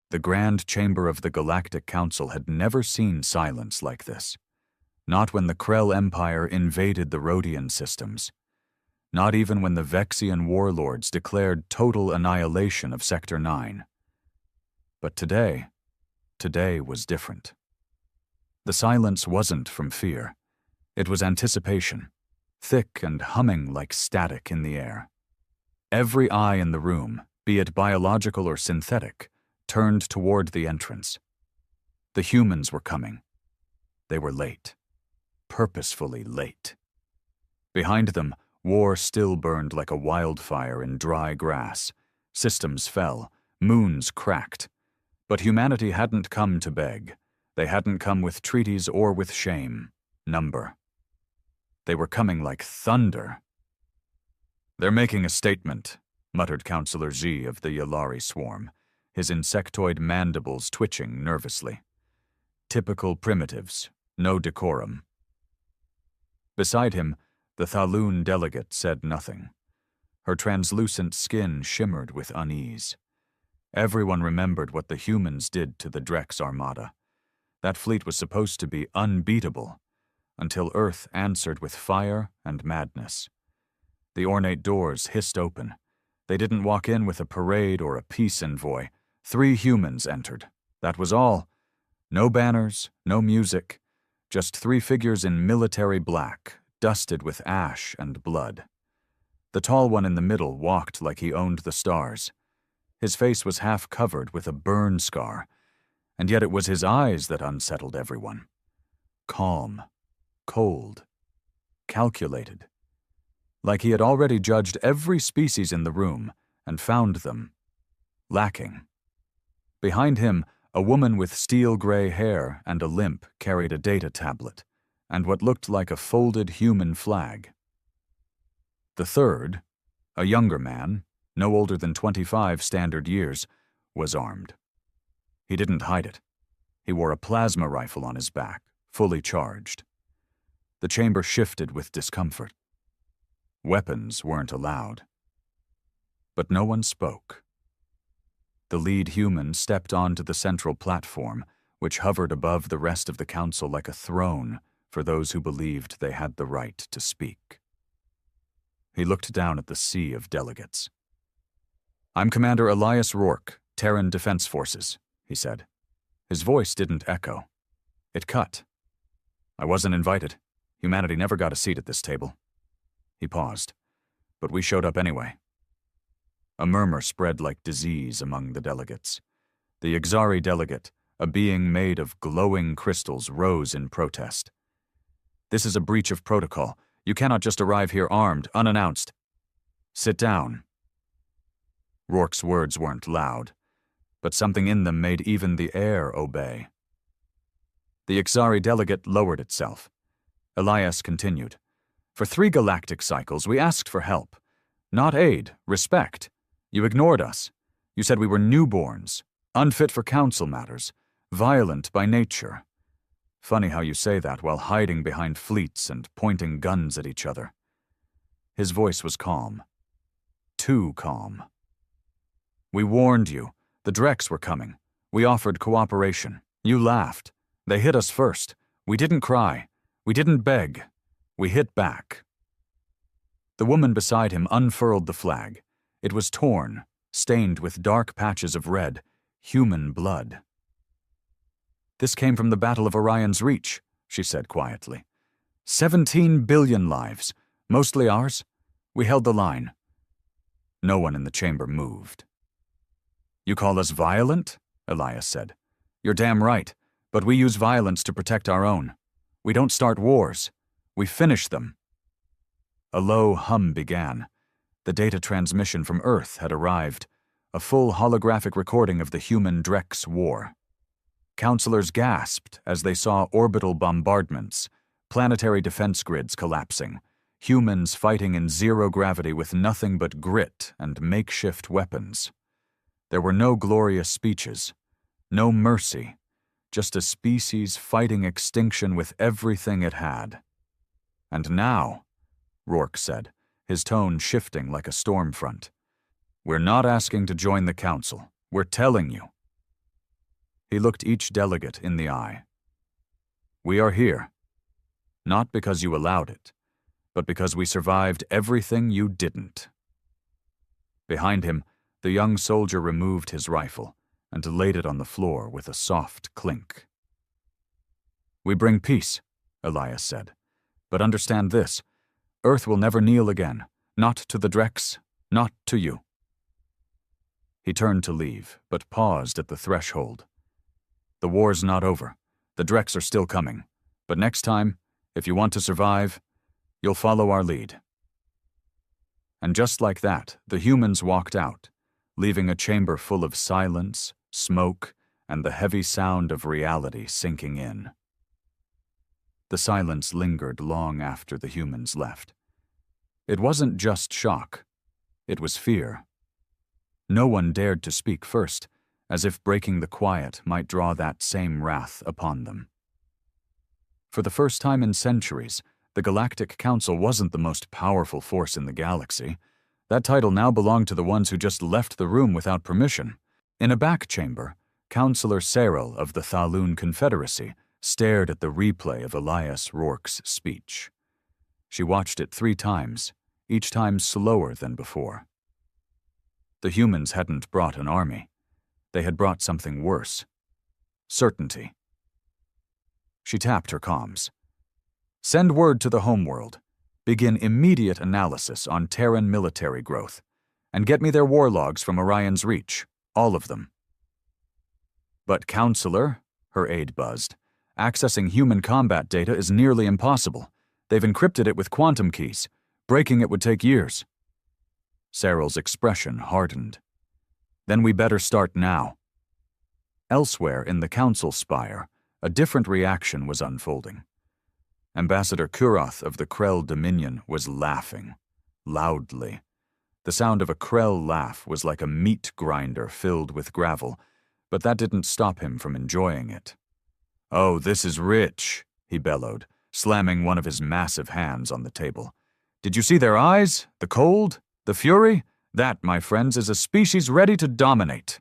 The Grand Chamber of the Galactic Council had never seen silence like this. Not when the Krell Empire invaded the Rhodian systems. Not even when the Vexian warlords declared total annihilation of Sector 9. But today was different. The silence wasn't from fear. It was anticipation, thick and humming like static in the air. Every eye in the room, be it biological or synthetic, turned toward the entrance. The humans were coming. They were late. Purposefully late. Behind them, war still burned like a wildfire in dry grass. Systems fell, moons cracked. But humanity hadn't come to beg. They hadn't come with treaties or with shame, number. They were coming like thunder. "They're making a statement," muttered Counselor Z of the Yalari swarm, his insectoid mandibles twitching nervously. Typical primitives, no decorum. Beside him, the Thaloon delegate said nothing. Her translucent skin shimmered with unease. Everyone remembered what the humans did to the Drex Armada. That fleet was supposed to be unbeatable, until Earth answered with fire and madness. The ornate doors hissed open. They didn't walk in with a parade or a peace envoy. 3 humans entered. That was all. No banners, no music, just 3 figures in military black, dusted with ash and blood. The tall one in the middle walked like he owned the stars. His face was half covered with a burn scar, and yet it was his eyes that unsettled everyone. Calm, cold, calculated. Like he had already judged every species in the room and found them lacking. Behind him, a woman with steel-gray hair and a limp carried a data tablet and what looked like a folded human flag. The third, a younger man, no older than 25 standard years, was armed. He didn't hide it. He wore a plasma rifle on his back, fully charged. The chamber shifted with discomfort. Weapons weren't allowed. But no one spoke. The lead human stepped onto the central platform, which hovered above the rest of the council like a throne for those who believed they had the right to speak. He looked down at the sea of delegates. "I'm Commander Elias Rourke, Terran Defense Forces," he said. His voice didn't echo. It cut. "I wasn't invited. Humanity never got a seat at this table." He paused. "But we showed up anyway." A murmur spread like disease among the delegates. The Ixari delegate, a being made of glowing crystals, rose in protest. "This is a breach of protocol. You cannot just arrive here armed, unannounced." "Sit down." Rourke's words weren't loud, but something in them made even the air obey. The Ixari delegate lowered itself. Elias continued. "For 3 galactic cycles, we asked for help. Not aid, respect. You ignored us. You said we were newborns, unfit for council matters, violent by nature. Funny how you say that while hiding behind fleets and pointing guns at each other." His voice was calm. Too calm. "We warned you. The Drex were coming. We offered cooperation. You laughed. They hit us first. We didn't cry. We didn't beg. We hit back." The woman beside him unfurled the flag. It was torn, stained with dark patches of red, human blood. "This came from the Battle of Orion's Reach," she said quietly. 17 billion lives, mostly ours. We held the line." No one in the chamber moved. "You call us violent?" Elias said. "You're damn right, but we use violence to protect our own. We don't start wars. We finish them." A low hum began. The data transmission from Earth had arrived, a full holographic recording of the human Drex war. Counselors gasped as they saw orbital bombardments, planetary defense grids collapsing, humans fighting in zero gravity with nothing but grit and makeshift weapons. There were no glorious speeches, no mercy, just a species fighting extinction with everything it had. "And now," Rourke said, his tone shifting like a storm front, "we're not asking to join the council. We're telling you. He looked each delegate in the eye. "We are here, not because you allowed it, but because we survived everything you didn't." Behind him, the young soldier removed his rifle and laid it on the floor with a soft clink. "We bring peace," Elias said, "but understand this. Earth will never kneel again, not to the Drex, not to you." He turned to leave, but paused at the threshold. "The war's not over. The Drex are still coming. But next time, if you want to survive, you'll follow our lead." And just like that, the humans walked out, leaving a chamber full of silence, smoke, and the heavy sound of reality sinking in. The silence lingered long after the humans left. It wasn't just shock. It was fear. No one dared to speak first, as if breaking the quiet might draw that same wrath upon them. For the first time in centuries, the Galactic Council wasn't the most powerful force in the galaxy. That title now belonged to the ones who just left the room without permission. In a back chamber, Counselor Cyril of the Thaloon Confederacy stared at the replay of Elias Rourke's speech. She watched it 3 times, each time slower than before. The humans hadn't brought an army. They had brought something worse. Certainty. She tapped her comms. "Send word to the homeworld. Begin immediate analysis on Terran military growth. And get me their war logs from Orion's Reach. All of them." "But Counselor," her aide buzzed, "accessing human combat data is nearly impossible. They've encrypted it with quantum keys. Breaking it would take years." Cyril's expression hardened. "Then we better start now." Elsewhere in the council spire, a different reaction was unfolding. Ambassador Kuroth of the Krell Dominion was laughing, loudly. The sound of a Krell laugh was like a meat grinder filled with gravel, but that didn't stop him from enjoying it. "Oh, this is rich," he bellowed, slamming one of his massive hands on the table. "Did you see their eyes? The cold? The fury? That, my friends, is a species ready to dominate."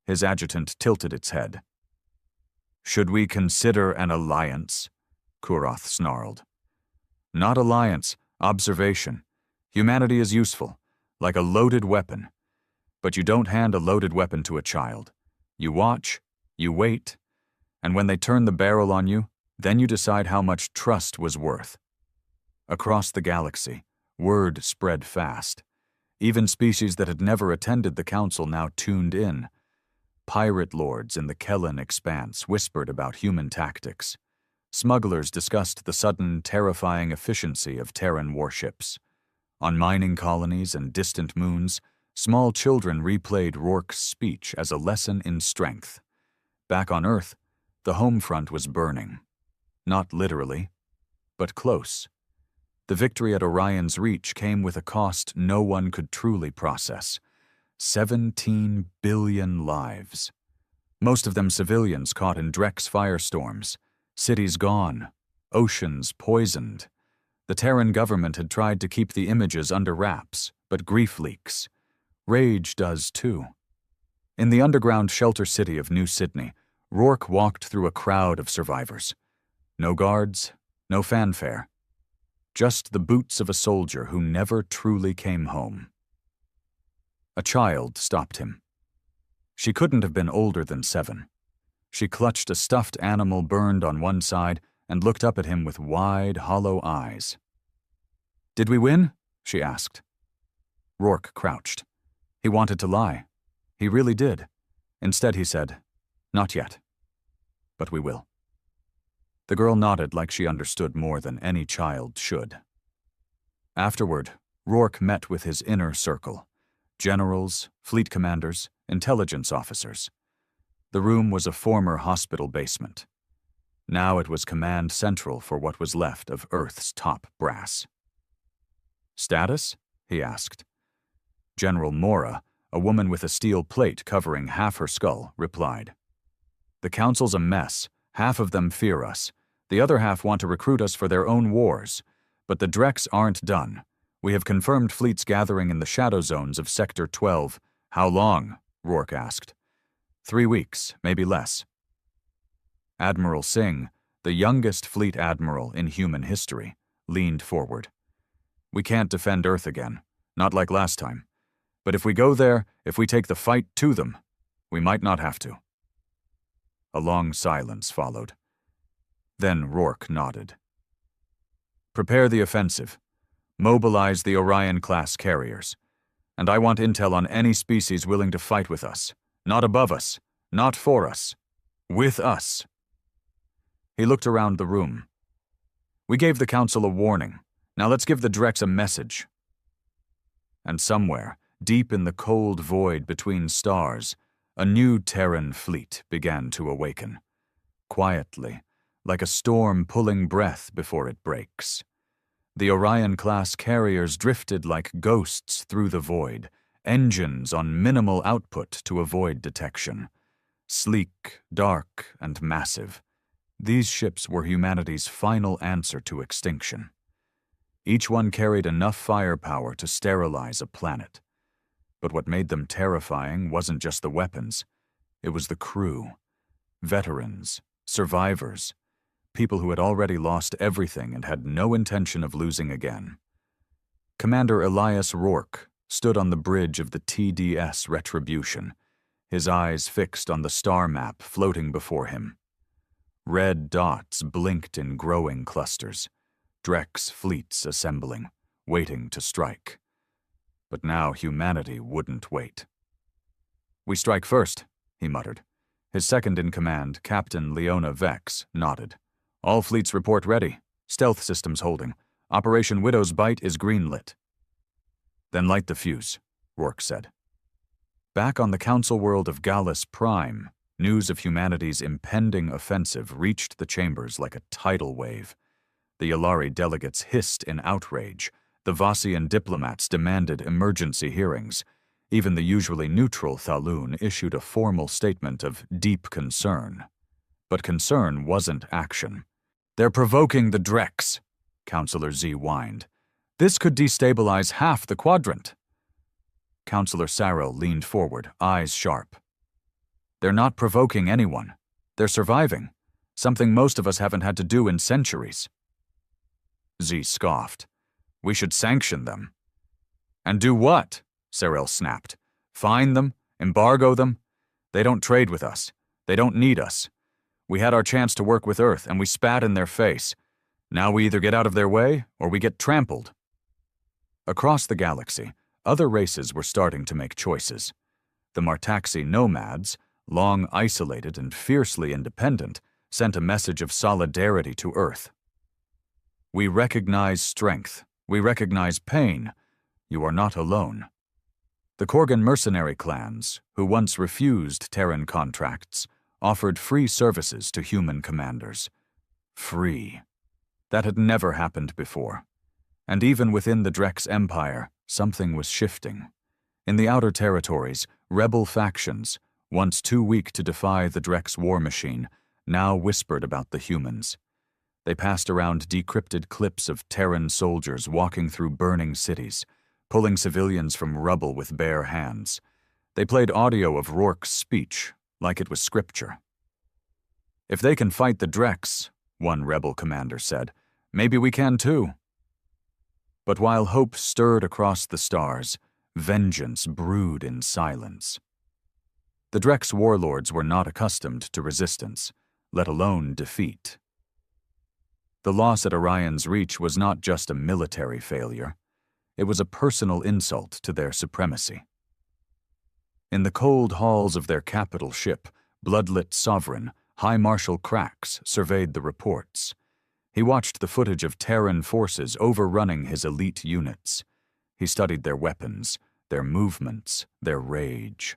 His adjutant tilted its head. "Should we consider an alliance?" Kuroth snarled. "Not alliance, observation. Humanity is useful, like a loaded weapon. But you don't hand a loaded weapon to a child. You watch, you wait, and when they turn the barrel on you, then you decide how much trust was worth." Across the galaxy, word spread fast. Even species that had never attended the council now tuned in. Pirate lords in the Kellan expanse whispered about human tactics. Smugglers discussed the sudden, terrifying efficiency of Terran warships. On mining colonies and distant moons, small children replayed Rourke's speech as a lesson in strength. Back on Earth, the home front was burning. Not literally, but close. The victory at Orion's Reach came with a cost no one could truly process. 17 billion lives. Most of them civilians caught in Drex firestorms. Cities gone. Oceans poisoned. The Terran government had tried to keep the images under wraps, but grief leaks. Rage does too. In the underground shelter city of New Sydney, Rourke walked through a crowd of survivors. No guards, no fanfare. Just the boots of a soldier who never truly came home. A child stopped him. She couldn't have been older than 7. She clutched a stuffed animal burned on one side and looked up at him with wide, hollow eyes. "Did we win?" she asked. Rourke crouched. He wanted to lie. He really did. Instead he said, "Not yet. But we will." The girl nodded like she understood more than any child should. Afterward, Rourke met with his inner circle. Generals, fleet commanders, intelligence officers. The room was a former hospital basement. Now it was command central for what was left of Earth's top brass. "Status?" he asked. General Mora, a woman with a steel plate covering half her skull, replied. "The Council's a mess. Half of them fear us. The other half want to recruit us for their own wars. But the Drex aren't done. We have confirmed fleets gathering in the shadow zones of Sector 12. "How long?" Rourke asked. 3 weeks, maybe less. Admiral Singh, the youngest fleet admiral in human history, leaned forward. We can't defend Earth again, not like last time. But if we go there, if we take the fight to them, we might not have to. A long silence followed. Then Rourke nodded. Prepare the offensive. Mobilize the Orion-class carriers. And I want intel on any species willing to fight with us. Not above us. Not for us. With us. He looked around the room. We gave the Council a warning. Now let's give the Drex a message. And somewhere, deep in the cold void between stars, a new Terran fleet began to awaken. Quietly, like a storm pulling breath before it breaks. The Orion-class carriers drifted like ghosts through the void, engines on minimal output to avoid detection. Sleek, dark, and massive, these ships were humanity's final answer to extinction. Each one carried enough firepower to sterilize a planet. But what made them terrifying wasn't just the weapons. It was the crew. Veterans, survivors, people who had already lost everything and had no intention of losing again. Commander Elias Rourke stood on the bridge of the TDS Retribution, his eyes fixed on the star map floating before him. Red dots blinked in growing clusters, Drex fleets assembling, waiting to strike. But now humanity wouldn't wait. "We strike first," he muttered. His second-in-command, Captain Leona Vex, nodded. "All fleets report ready. Stealth systems holding. Operation Widow's Bite is green-lit." "Then light the fuse," Rourke said. Back on the council world of Gallus Prime, news of humanity's impending offensive reached the chambers like a tidal wave. The Yalari delegates hissed in outrage. The Vossian diplomats demanded emergency hearings. Even the usually neutral Thaloon issued a formal statement of deep concern. But concern wasn't action. "They're provoking the Drex," Counselor Z whined. "This could destabilize half the quadrant." Counselor Sarrel leaned forward, eyes sharp. "They're not provoking anyone. They're surviving, something most of us haven't had to do in centuries." Z scoffed. "We should sanction them." "And do what?" Sarrel snapped. "Fine them? Embargo them? They don't trade with us. They don't need us. We had our chance to work with Earth, and we spat in their face. Now we either get out of their way, or we get trampled." Across the galaxy, other races were starting to make choices. The Martaxi nomads, long isolated and fiercely independent, sent a message of solidarity to Earth. "We recognize strength. We recognize pain. You are not alone." The Korgan mercenary clans, who once refused Terran contracts, offered free services to human commanders. Free. That had never happened before. And even within the Drex Empire, something was shifting. In the outer territories, rebel factions, once too weak to defy the Drex war machine, now whispered about the humans. They passed around decrypted clips of Terran soldiers walking through burning cities, pulling civilians from rubble with bare hands. They played audio of Rourke's speech, like it was scripture. "If they can fight the Drex," one rebel commander said, "maybe we can too." But while hope stirred across the stars, vengeance brewed in silence. The Drex warlords were not accustomed to resistance, let alone defeat. The loss at Orion's Reach was not just a military failure. It was a personal insult to their supremacy. In the cold halls of their capital ship, bloodlit sovereign, High Marshal Krax surveyed the reports. He watched the footage of Terran forces overrunning his elite units. He studied their weapons, their movements, their rage.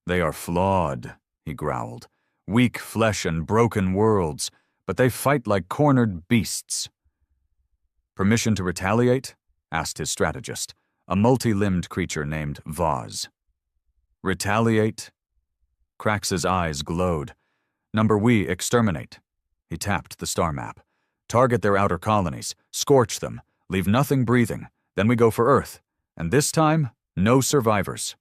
"They are flawed," he growled. "Weak flesh and broken worlds, but they fight like cornered beasts." "Permission to retaliate?" asked his strategist, a multi-limbed creature named Vaz. "Retaliate?" Krax's eyes glowed. "Number we exterminate." He tapped the star map. "Target their outer colonies, scorch them, leave nothing breathing, then we go for Earth. And this time, no survivors."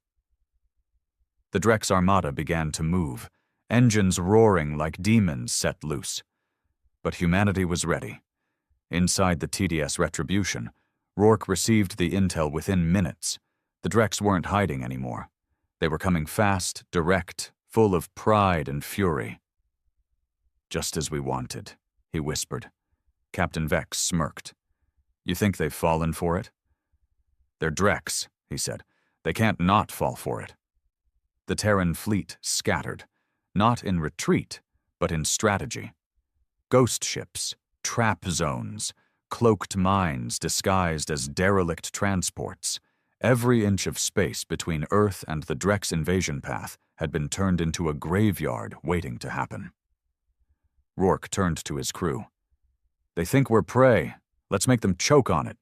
The Drex armada began to move, engines roaring like demons set loose. But humanity was ready. Inside the TDS Retribution, Rourke received the intel within minutes. The Drex weren't hiding anymore. They were coming fast, direct, full of pride and fury. "Just as we wanted," he whispered. Captain Vex smirked. "You think they've fallen for it?" "They're Drex," he said. "They can't not fall for it." The Terran fleet scattered, not in retreat, but in strategy. Ghost ships, trap zones, cloaked mines disguised as derelict transports. Every inch of space between Earth and the Drex invasion path had been turned into a graveyard waiting to happen. Rourke turned to his crew. "They think we're prey. Let's make them choke on it."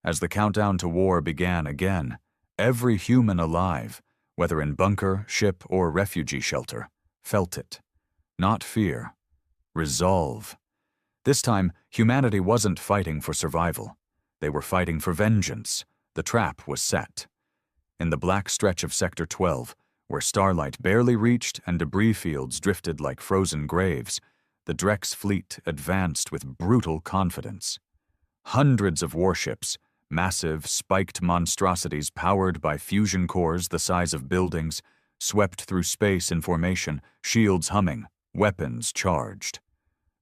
As the countdown to war began again, every human alive, whether in bunker, ship, or refugee shelter, felt it. Not fear. Resolve. This time, humanity wasn't fighting for survival. They were fighting for vengeance. The trap was set. In the black stretch of Sector 12, where starlight barely reached and debris fields drifted like frozen graves, the Drex fleet advanced with brutal confidence. Hundreds of warships, massive, spiked monstrosities powered by fusion cores the size of buildings, swept through space in formation, shields humming, weapons charged.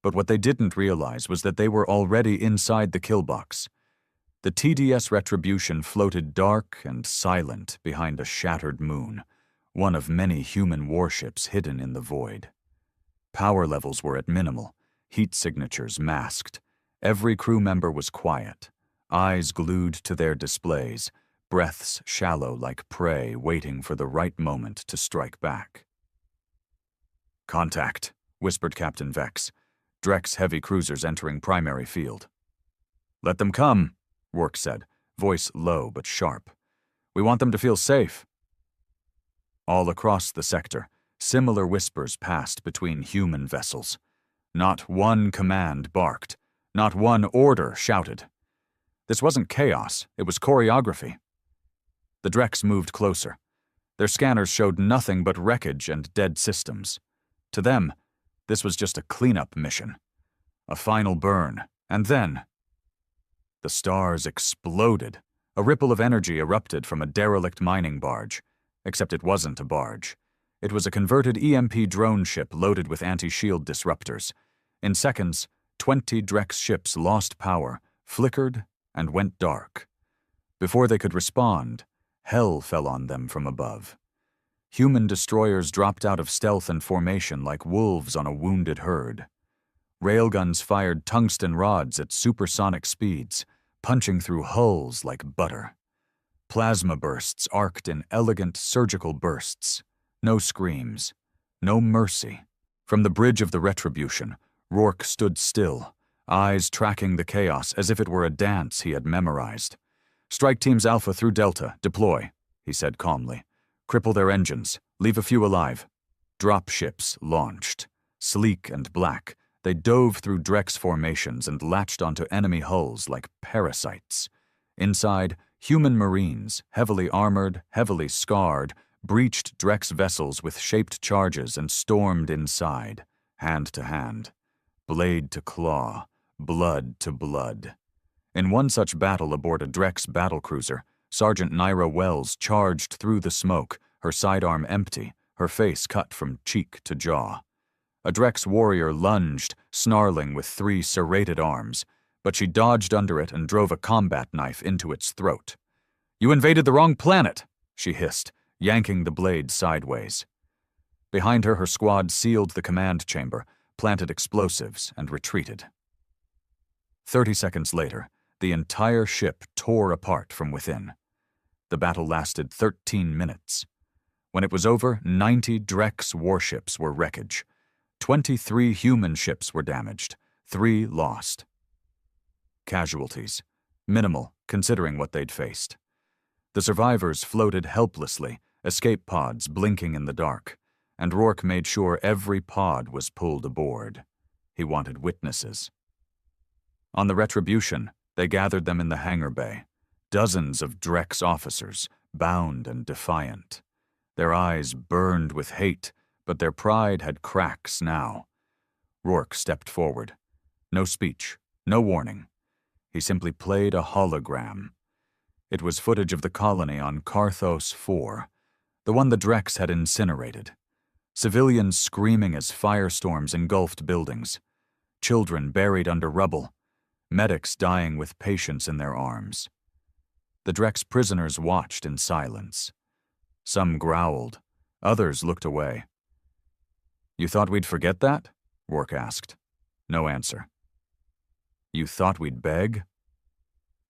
But what they didn't realize was that they were already inside the kill box. The TDS Retribution floated dark and silent behind a shattered moon, one of many human warships hidden in the void. Power levels were at minimal, heat signatures masked. Every crew member was quiet, eyes glued to their displays, breaths shallow like prey waiting for the right moment to strike back. "Contact," whispered Captain Vex. "Drex heavy cruisers entering primary field." "Let them come," Rourke said, voice low but sharp. "We want them to feel safe." All across the sector, similar whispers passed between human vessels. Not one command barked, not one order shouted. This wasn't chaos, it was choreography. The Drex moved closer. Their scanners showed nothing but wreckage and dead systems. To them, this was just a cleanup mission. A final burn, and then... The stars exploded. A ripple of energy erupted from a derelict mining barge. Except it wasn't a barge. It was a converted EMP drone ship loaded with anti-shield disruptors. In seconds, 20 Drex ships lost power, flickered, and went dark. Before they could respond, hell fell on them from above. Human destroyers dropped out of stealth and formation like wolves on a wounded herd. Railguns fired tungsten rods at supersonic speeds, punching through hulls like butter. Plasma bursts arced in elegant surgical bursts. No screams. No mercy. From the bridge of the Retribution, Rourke stood still, eyes tracking the chaos as if it were a dance he had memorized. "Strike Teams Alpha through Delta, deploy," he said calmly. "Cripple their engines, leave a few alive." Drop ships launched. Sleek and black, they dove through Drex formations and latched onto enemy hulls like parasites. Inside, human marines, heavily armored, heavily scarred, breached Drex vessels with shaped charges and stormed inside, hand to hand, blade to claw, blood to blood. In one such battle aboard a Drex battlecruiser, Sergeant Naira Wells charged through the smoke, her sidearm empty, her face cut from cheek to jaw. A Drex warrior lunged, snarling with 3 serrated arms, but she dodged under it and drove a combat knife into its throat. "You invaded the wrong planet," she hissed, yanking the blade sideways. Behind her squad sealed the command chamber, planted explosives, and retreated. 30 seconds later, the entire ship tore apart from within. The battle lasted 13 minutes. When it was over, 90 Drex warships were wreckage. 23 human ships were damaged, 3 lost. Casualties. Minimal, considering what they'd faced. The survivors floated helplessly, escape pods blinking in the dark, and Rourke made sure every pod was pulled aboard. He wanted witnesses. On the Retribution, they gathered them in the hangar bay. Dozens of Drex officers, bound and defiant. Their eyes burned with hate, but their pride had cracks now. Rourke stepped forward. No speech, no warning. He simply played a hologram. It was footage of the colony on Carthos 4, the one the Drex had incinerated. Civilians screaming as firestorms engulfed buildings. Children buried under rubble. Medics dying with patients in their arms. The Drex prisoners watched in silence. Some growled. Others looked away. "You thought we'd forget that?" Rourke asked. No answer. "You thought we'd beg?"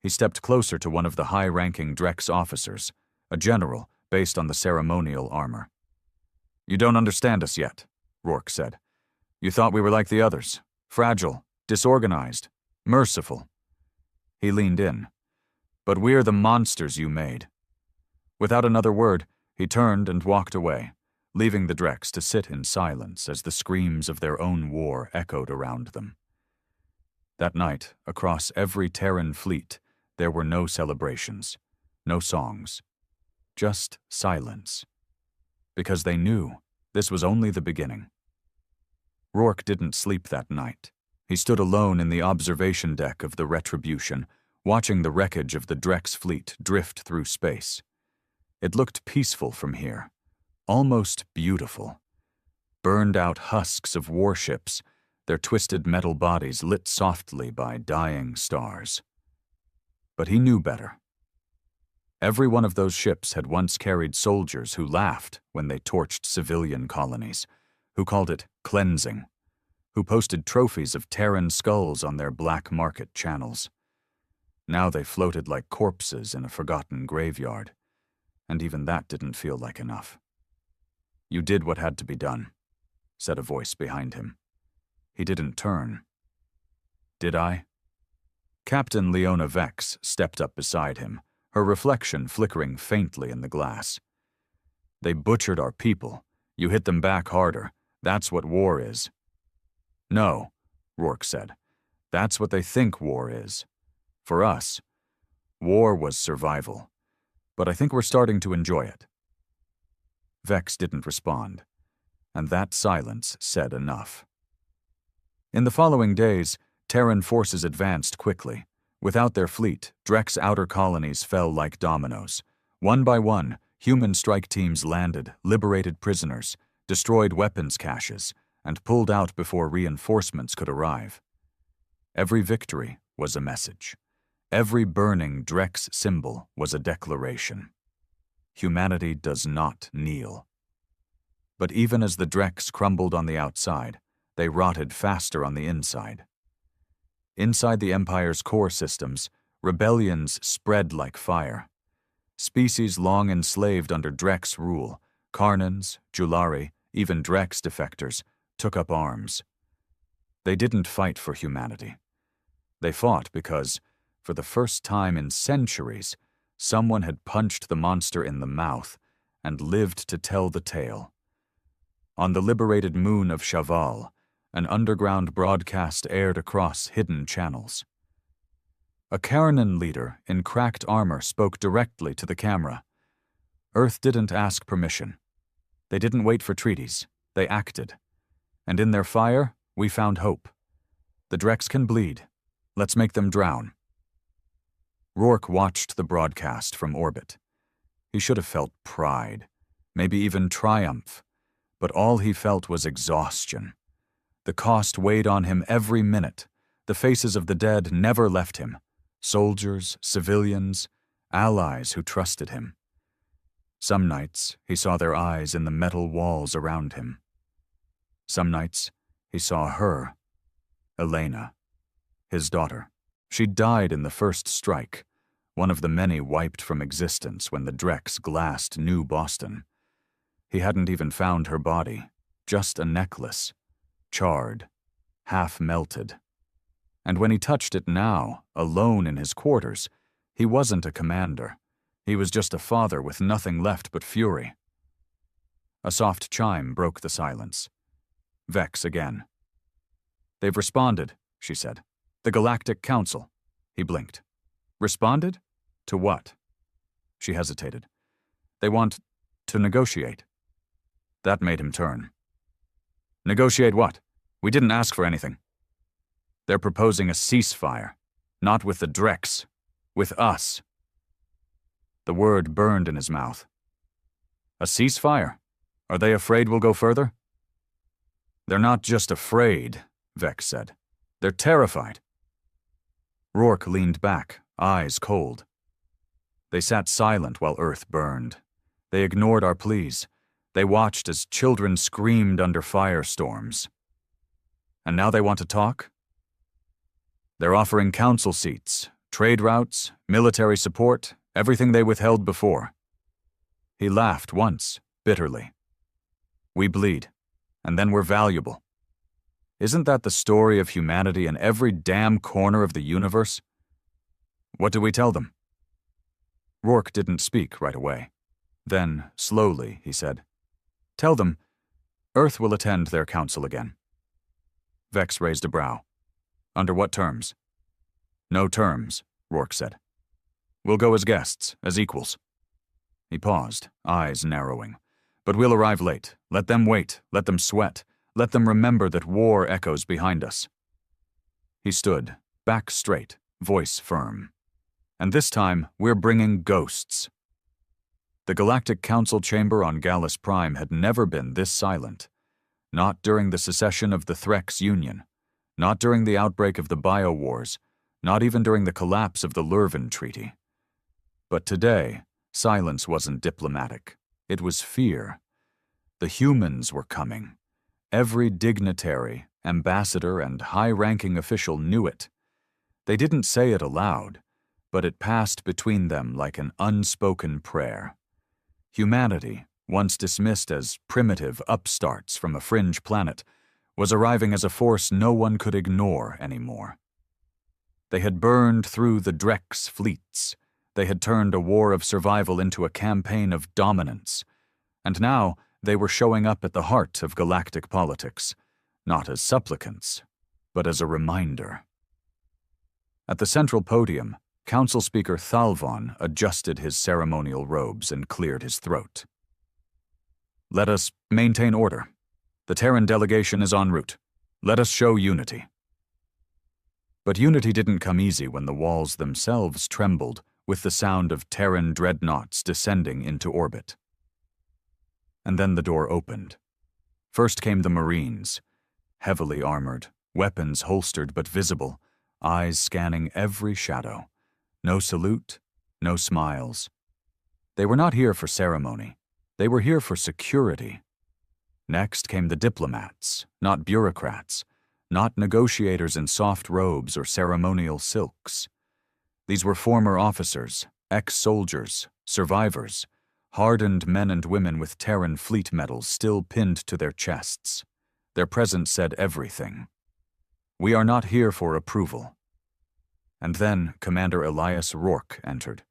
He stepped closer to one of the high-ranking Drex officers, a general based on the ceremonial armor. "You don't understand us yet," Rourke said. "You thought we were like the others, fragile, disorganized, merciful." He leaned in. "But we're the monsters you made." Without another word, he turned and walked away, leaving the Drex to sit in silence as the screams of their own war echoed around them. That night, across every Terran fleet, there were no celebrations, no songs, just silence. Because they knew this was only the beginning. Rourke didn't sleep that night. He stood alone in the observation deck of the Retribution, watching the wreckage of the Drex fleet drift through space. It looked peaceful from here, almost beautiful. Burned-out husks of warships, their twisted metal bodies lit softly by dying stars. But he knew better. Every one of those ships had once carried soldiers who laughed when they torched civilian colonies, who called it cleansing, who posted trophies of Terran skulls on their black market channels. Now they floated like corpses in a forgotten graveyard, and even that didn't feel like enough. "You did what had to be done," said a voice behind him. He didn't turn. "Did I?" Captain Leona Vex stepped up beside him, her reflection flickering faintly in the glass. "They butchered our people. You hit them back harder. That's what war is." "No," Rourke said. "That's what they think war is. For us, war was survival. But I think we're starting to enjoy it." Vex didn't respond, and that silence said enough. In the following days, Terran forces advanced quickly. Without their fleet, Drex outer colonies fell like dominoes. One by one, human strike teams landed, liberated prisoners, destroyed weapons caches, and pulled out before reinforcements could arrive. Every victory was a message. Every burning Drex symbol was a declaration. Humanity does not kneel. But even as the Drex crumbled on the outside, they rotted faster on the inside. Inside the Empire's core systems, rebellions spread like fire. Species long enslaved under Drex rule, Karnans, Julari, even Drex defectors, took up arms. They didn't fight for humanity. They fought because, for the first time in centuries, someone had punched the monster in the mouth and lived to tell the tale. On the liberated moon of Chaval, an underground broadcast aired across hidden channels. A Karanan leader in cracked armor spoke directly to the camera. Earth didn't ask permission. They didn't wait for treaties. They acted. And in their fire, we found hope. The Drex can bleed. Let's make them drown. Rourke watched the broadcast from orbit. He should have felt pride, maybe even triumph, but all he felt was exhaustion. The cost weighed on him every minute. The faces of the dead never left him. Soldiers, civilians, allies who trusted him. Some nights, he saw their eyes in the metal walls around him. Some nights, he saw her, Elena, his daughter. She died in the first strike, one of the many wiped from existence when the Drex glassed New Boston. He hadn't even found her body, just a necklace, charred, half melted. And when he touched it now, alone in his quarters, he wasn't a commander. He was just a father with nothing left but fury. A soft chime broke the silence. Vex again. "They've responded," she said. "The Galactic Council." He blinked. "Responded? To what?" She hesitated. "They want to negotiate. That made him turn. Negotiate what? We didn't ask for anything. They're proposing a ceasefire, not with the Drex, with us. The word burned in his mouth. A ceasefire? Are they afraid we'll go further? They're not just afraid, Vex said. They're terrified. Rourke leaned back, eyes cold. They sat silent while Earth burned. They ignored our pleas. They watched as children screamed under firestorms. And now they want to talk? They're offering council seats, trade routes, military support, everything they withheld before. He laughed once, bitterly. We bleed, and then we're valuable. Isn't that the story of humanity in every damn corner of the universe? What do we tell them? Rourke didn't speak right away. Then, slowly, he said, Tell them, Earth will attend their council again. Vex raised a brow. Under what terms? No terms, Rourke said. We'll go as guests, as equals. He paused, eyes narrowing. But we'll arrive late. Let them wait. Let them sweat. Let them remember that war echoes behind us. He stood, back straight, voice firm. And this time, we're bringing ghosts. The Galactic Council chamber on Gallus Prime had never been this silent. Not during the secession of the Threx Union. Not during the outbreak of the Bio-Wars. Not even during the collapse of the Lurvan Treaty. But today, silence wasn't diplomatic. It was fear. The humans were coming. Every dignitary, ambassador, and high-ranking official knew it. They didn't say it aloud, but it passed between them like an unspoken prayer. Humanity, once dismissed as primitive upstarts from a fringe planet, was arriving as a force no one could ignore anymore. They had burned through the Drex fleets. They had turned a war of survival into a campaign of dominance. And now they were showing up at the heart of galactic politics, not as supplicants, but as a reminder. At the central podium, Council Speaker Thalvon adjusted his ceremonial robes and cleared his throat. Let us maintain order. The Terran delegation is en route. Let us show unity. But unity didn't come easy when the walls themselves trembled with the sound of Terran dreadnoughts descending into orbit. And then the door opened. First came the Marines, heavily armored, weapons holstered but visible, eyes scanning every shadow. No salute, no smiles. They were not here for ceremony. They were here for security. Next came the diplomats, not bureaucrats, not negotiators in soft robes or ceremonial silks. These were former officers, ex-soldiers, survivors, hardened men and women with Terran fleet medals still pinned to their chests. Their presence said everything. We are not here for approval. And then Commander Elias Rourke entered.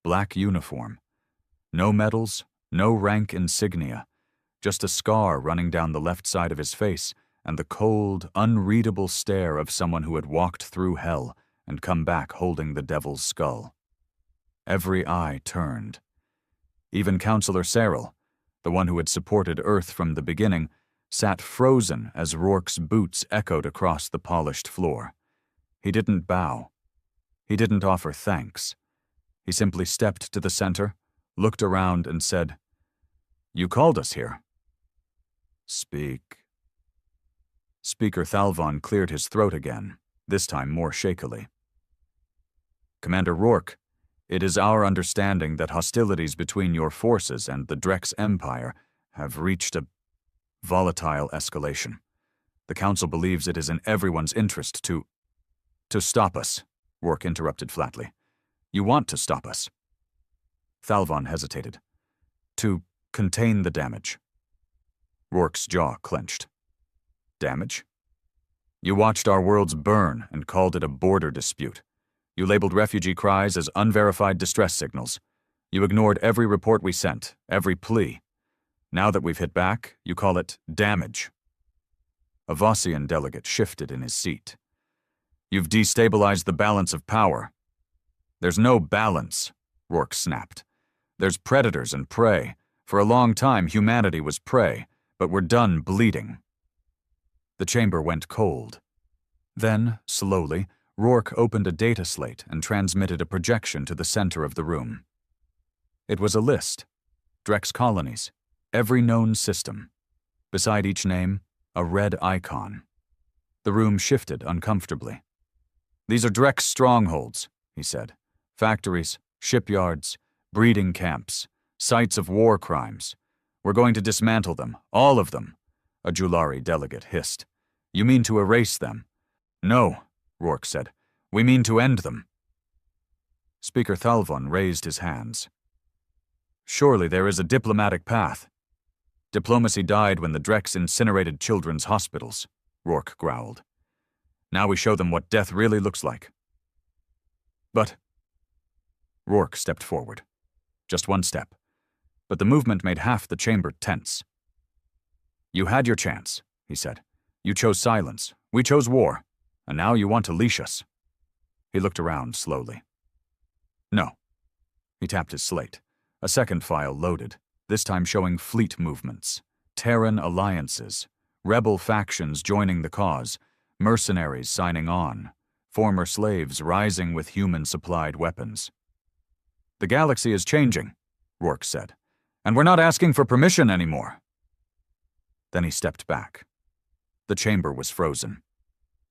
Black uniform. No medals, no rank insignia, just a scar running down the left side of his face and the cold, unreadable stare of someone who had walked through hell and come back holding the devil's skull. Every eye turned. Even Councillor Cyril, the one who had supported Earth from the beginning, sat frozen as Rourke's boots echoed across the polished floor. He didn't bow. He didn't offer thanks. He simply stepped to the center, looked around, and said, You called us here. Speak. Speaker Thalvon cleared his throat again, this time more shakily. Commander Rourke, it is our understanding that hostilities between your forces and the Drex Empire have reached a volatile escalation. The Council believes it is in everyone's interest to stop us, Rourke interrupted flatly. You want to stop us. Thalvon hesitated. To contain the damage. Rourke's jaw clenched. Damage? You watched our worlds burn and called it a border dispute. You labeled refugee cries as unverified distress signals. You ignored every report we sent, every plea. Now that we've hit back, you call it damage. A Vossian delegate shifted in his seat. You've destabilized the balance of power. There's no balance, Rourke snapped. There's predators and prey, For a long time, humanity was prey, but we're done bleeding." The chamber went cold. Then, slowly, Rourke opened a data slate and transmitted a projection to the center of the room. It was a list. Drex colonies. Every known system. Beside each name, a red icon. The room shifted uncomfortably. "These are Drex strongholds," he said. "Factories, shipyards, breeding camps, sites of war crimes. We're going to dismantle them, all of them," a Julari delegate hissed. "You mean to erase them?" "No," Rourke said. "We mean to end them." Speaker Thalvon raised his hands. "Surely there is a diplomatic path." "Diplomacy died when the Drex incinerated children's hospitals," Rourke growled. "Now we show them what death really looks like." "But—" Rourke stepped forward. Just one step. But the movement made half the chamber tense. "You had your chance," he said. "You chose silence. We chose war. And now you want to leash us." He looked around slowly. "No." He tapped his slate. A second file loaded, this time showing fleet movements, Terran alliances, rebel factions joining the cause, mercenaries signing on, former slaves rising with human-supplied weapons. "The galaxy is changing," Rourke said, "and we're not asking for permission anymore." Then he stepped back. The chamber was frozen.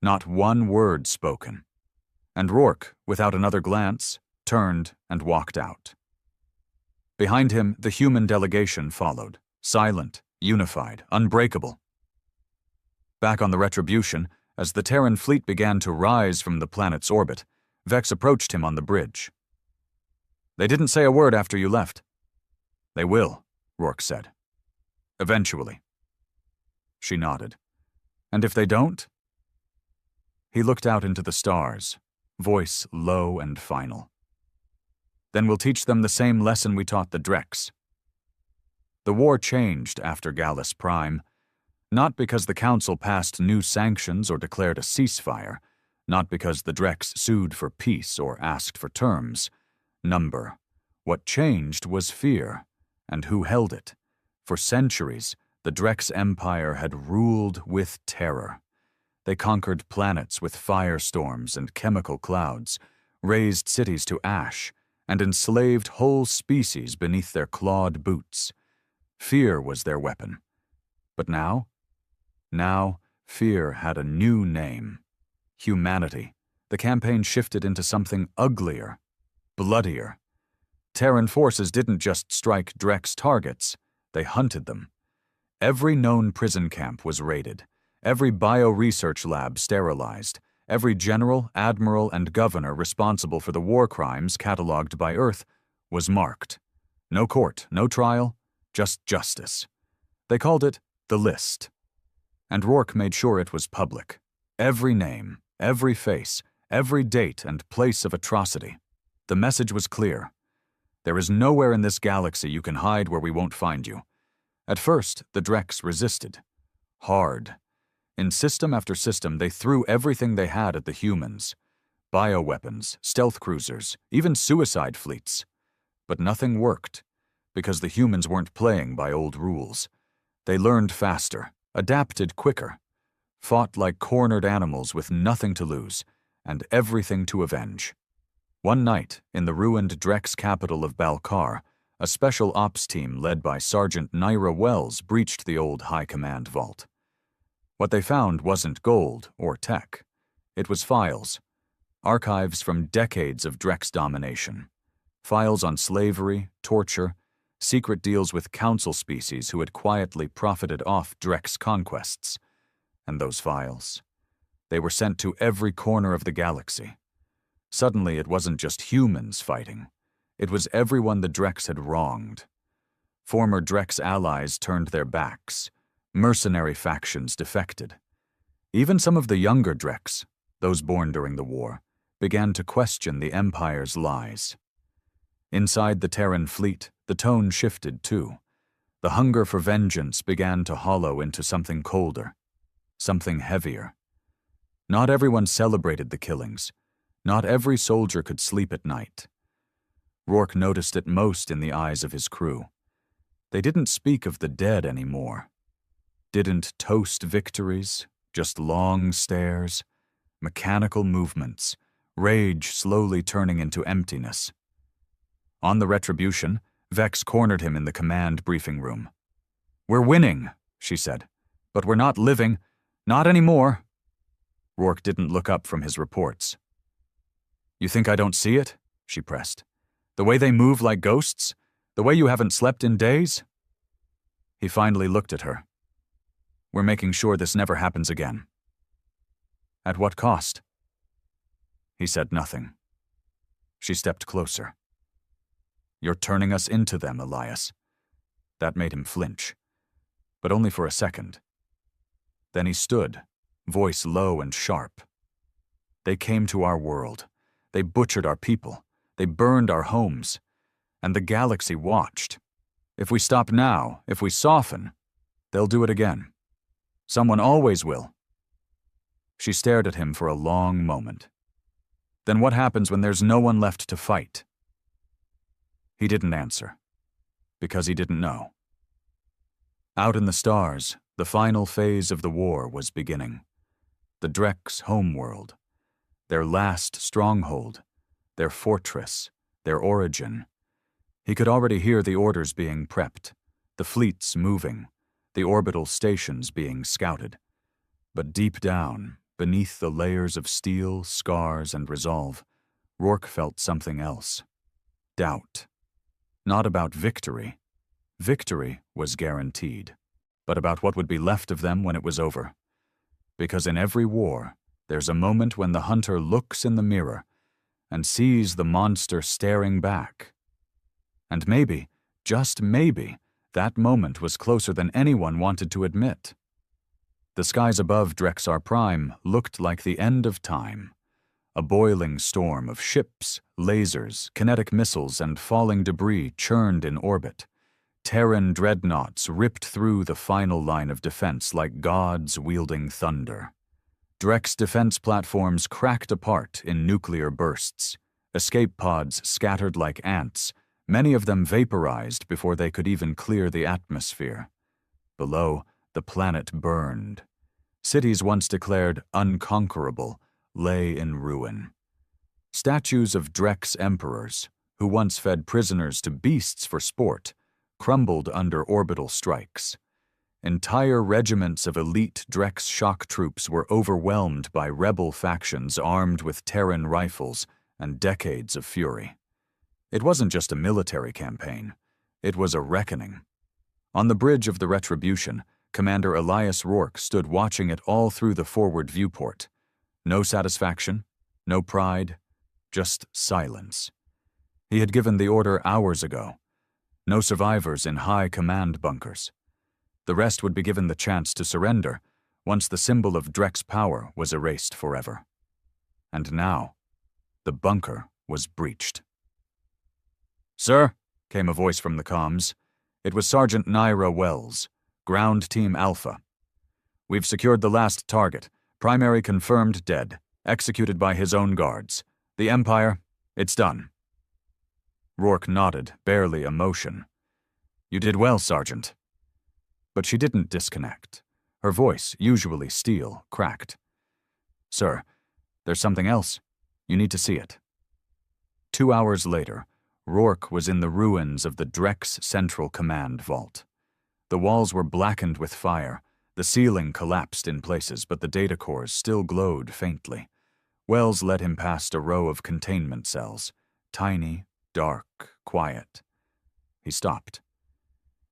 Not one word spoken. And Rourke, without another glance, turned and walked out. Behind him, the human delegation followed, silent, unified, unbreakable. Back on the Retribution, as the Terran fleet began to rise from the planet's orbit, Vex approached him on the bridge. "They didn't say a word after you left." "They will," Rourke said. "Eventually." She nodded. "And if they don't?" He looked out into the stars, voice low and final. "Then we'll teach them the same lesson we taught the Drex." The war changed after Gallus Prime, not because the Council passed new sanctions or declared a ceasefire, not because the Drex sued for peace or asked for terms. Number. What changed was fear, and who held it. For centuries, the Drex Empire had ruled with terror. They conquered planets with firestorms and chemical clouds, razed cities to ash, and enslaved whole species beneath their clawed boots. Fear was their weapon. But now? Now, fear had a new name. Humanity. The campaign shifted into something uglier, bloodier. Terran forces didn't just strike Drex targets, they hunted them. Every known prison camp was raided. Every bio-research lab sterilized, every general, admiral, and governor responsible for the war crimes cataloged by Earth was marked. No court, no trial, just justice. They called it the List. And Rourke made sure it was public. Every name, every face, every date and place of atrocity. The message was clear. There is nowhere in this galaxy you can hide where we won't find you. At first, the Drex resisted. Hard. In system after system, they threw everything they had at the humans. Bioweapons, stealth cruisers, even suicide fleets. But nothing worked, because the humans weren't playing by old rules. They learned faster, adapted quicker, fought like cornered animals with nothing to lose, and everything to avenge. One night, in the ruined Drex capital of Balkar, a special ops team led by Sergeant Naira Wells breached the old High Command vault. What they found wasn't gold or tech. It was files. Archives from decades of Drex domination. Files on slavery, torture, secret deals with council species who had quietly profited off Drex conquests. And those files, they were sent to every corner of the galaxy. Suddenly it wasn't just humans fighting. It was everyone the Drex had wronged. Former Drex allies turned their backs. Mercenary factions defected. Even some of the younger Drex, those born during the war, began to question the Empire's lies. Inside the Terran fleet, the tone shifted too. The hunger for vengeance began to hollow into something colder, something heavier. Not everyone celebrated the killings. Not every soldier could sleep at night. Rourke noticed it most in the eyes of his crew. They didn't speak of the dead anymore. Didn't toast victories, just long stares, mechanical movements, rage slowly turning into emptiness. On the Retribution, Vex cornered him in the command briefing room. "We're winning," she said, "but we're not living. Not anymore." Rourke didn't look up from his reports. "You think I don't see it?" she pressed. "The way they move like ghosts? The way you haven't slept in days?" He finally looked at her. "We're making sure this never happens again." "At what cost?" He said nothing. She stepped closer. "You're turning us into them, Elias." That made him flinch, but only for a second. Then he stood, voice low and sharp. "They came to our world. They butchered our people. They burned our homes. And the galaxy watched. If we stop now, if we soften, they'll do it again. Someone always will." She stared at him for a long moment. "Then what happens when there's no one left to fight?" He didn't answer, because he didn't know. Out in the stars, the final phase of the war was beginning. The Drek's homeworld, their last stronghold, their fortress, their origin. He could already hear the orders being prepped, the fleets moving, the orbital stations being scouted. But deep down, beneath the layers of steel, scars, and resolve, Rourke felt something else. Doubt. Not about victory. Victory was guaranteed, but about what would be left of them when it was over. Because in every war, there's a moment when the hunter looks in the mirror and sees the monster staring back. And maybe, just maybe, that moment was closer than anyone wanted to admit. The skies above Drexar Prime looked like the end of time. A boiling storm of ships, lasers, kinetic missiles, and falling debris churned in orbit. Terran dreadnoughts ripped through the final line of defense like gods wielding thunder. Drek's defense platforms cracked apart in nuclear bursts. Escape pods scattered like ants, many of them vaporized before they could even clear the atmosphere. Below, the planet burned. Cities once declared unconquerable lay in ruin. Statues of Drek's emperors, who once fed prisoners to beasts for sport, crumbled under orbital strikes. Entire regiments of elite Drek's shock troops were overwhelmed by rebel factions armed with Terran rifles and decades of fury. It wasn't just a military campaign. It was a reckoning. On the bridge of the Retribution, Commander Elias Rourke stood watching it all through the forward viewport. No satisfaction, no pride, just silence. He had given the order hours ago. No survivors in high command bunkers. The rest would be given the chance to surrender once the symbol of Drek's power was erased forever. And now, the bunker was breached. "Sir," came a voice from the comms. It was Sergeant Naira Wells, Ground Team Alpha. "We've secured the last target. Primary confirmed dead, executed by his own guards. The Empire, it's done." Rourke nodded, barely a motion. "You did well, Sergeant." But she didn't disconnect. Her voice, usually steel, cracked. "Sir, there's something else. You need to see it." 2 hours later, Rourke was in the ruins of the Drek's Central Command vault. The walls were blackened with fire. The ceiling collapsed in places, but the data cores still glowed faintly. Wells led him past a row of containment cells, tiny, dark, quiet. He stopped.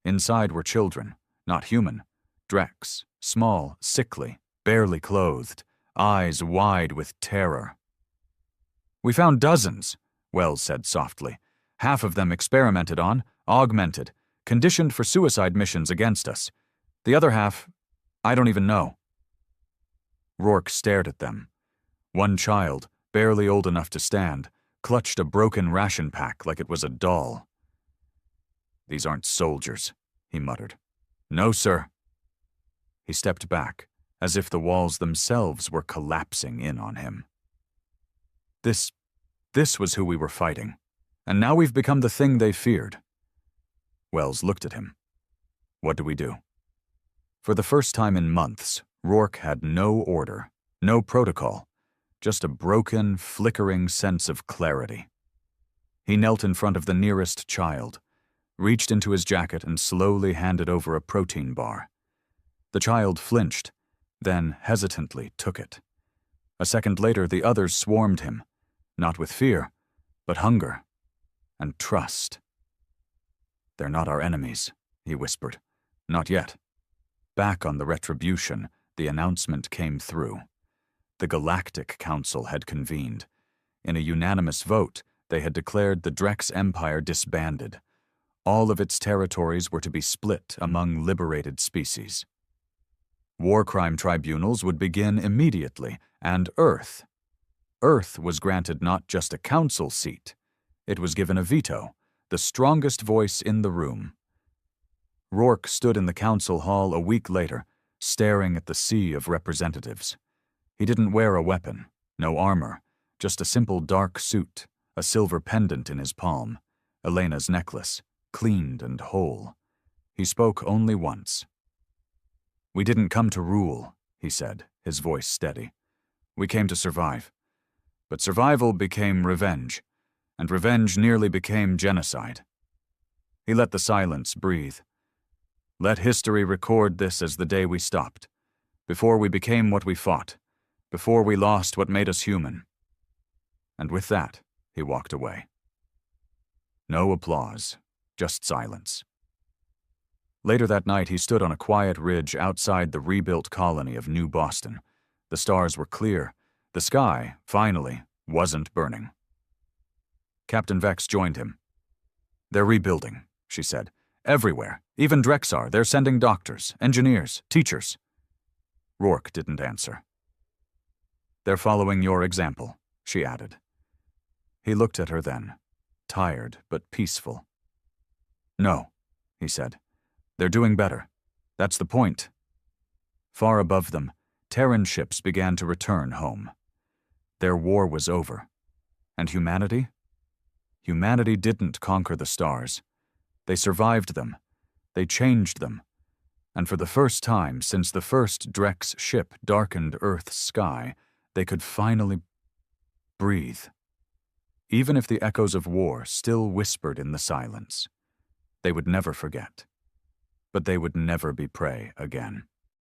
Inside were children, not human, Dreks, small, sickly, barely clothed, eyes wide with terror. "We found dozens," Wells said softly. "Half of them experimented on, augmented, conditioned for suicide missions against us. The other half, I don't even know." Rourke stared at them. One child, barely old enough to stand, clutched a broken ration pack like it was a doll. "These aren't soldiers," he muttered. "No, sir." He stepped back, as if the walls themselves were collapsing in on him. This was who we were fighting, and now we've become the thing they feared. Wells looked at him. What do we do? For the first time in months, Rourke had no order, no protocol, just a broken, flickering sense of clarity. He knelt in front of the nearest child, reached into his jacket and slowly handed over a protein bar. The child flinched, then hesitantly took it. A second later, the others swarmed him, not with fear, but hunger and trust. "They're not our enemies," he whispered. "Not yet." Back on the Retribution, the announcement came through. The Galactic Council had convened. In a unanimous vote, they had declared the Drex Empire disbanded. All of its territories were to be split among liberated species. War crime tribunals would begin immediately, and Earth was granted not just a council seat, it was given a veto, the strongest voice in the room. Rourke stood in the council hall a week later, staring at the sea of representatives. He didn't wear a weapon, no armor, just a simple dark suit, a silver pendant in his palm, Elena's necklace, cleaned and whole. He spoke only once. "We didn't come to rule," he said, his voice steady. "We came to survive. But survival became revenge, and revenge nearly became genocide." He let the silence breathe. "Let history record this as the day we stopped, before we became what we fought, before we lost what made us human." And with that, he walked away. No applause, just silence. Later that night, he stood on a quiet ridge outside the rebuilt colony of New Boston. The stars were clear. The sky, finally, wasn't burning. Captain Vex joined him. "They're rebuilding," she said. "Everywhere. Even Drexar. They're sending doctors, engineers, teachers." Rourke didn't answer. "They're following your example," she added. He looked at her then, tired but peaceful. "No," he said. "They're doing better. That's the point." Far above them, Terran ships began to return home. Their war was over. And humanity? Humanity didn't conquer the stars. They survived them. They changed them. And for the first time since the first Drex ship darkened Earth's sky, they could finally breathe. Even if the echoes of war still whispered in the silence, they would never forget. But they would never be prey again.